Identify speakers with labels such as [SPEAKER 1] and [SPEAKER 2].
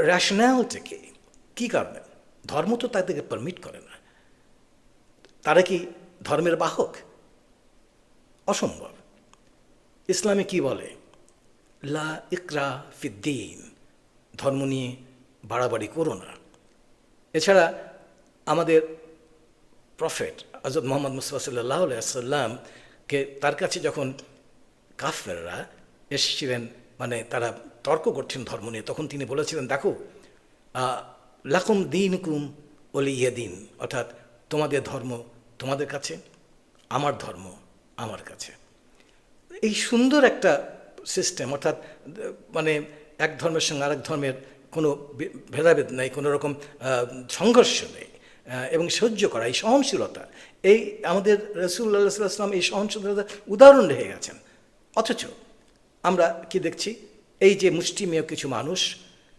[SPEAKER 1] র্যাশনালটা কী কারণে? ধর্ম তো তাদেরকে পারমিট করে না। তারা কি ধর্মের বাহক? অসম্ভব। ইসলামে কি বলে? লা ইকরা ফিদ্দিন, ধর্ম নিয়ে বাড়াবাড়ি করো না। এছাড়া আমাদের প্রফেট হযরত মুহাম্মদ মুস্তাফা সাল্লাল্লাহু আলাইহি ওয়াসাল্লামকে তার কাছে যখন কাফেররা এসেছিলেন, মানে তারা তর্ক করছেন ধর্ম নিয়ে, তখন তিনি বলেছিলেন, দেখো লাকুম দীনুকুম ওয়ালিয়া দিন, অর্থাৎ তোমাদের ধর্ম তোমাদের কাছে, আমার ধর্ম আমার কাছে। এই সুন্দর একটা সিস্টেম, অর্থাৎ মানে এক ধর্মের সঙ্গে আরেক ধর্মের কোনো ভেদাভেদ নেই, কোনো রকম সংঘর্ষ নেই, এবং সহ্য করা, এই সহনশীলতা, এই আমাদের রাসূলুল্লাহ সাল্লাল্লাহু আলাইহি ওয়াসাল্লাম এই সহনশীলতার উদাহরণ রেখে গেছেন। অথচ আমরা কি দেখছি? এই যে মুষ্টিমেয় কিছু মানুষ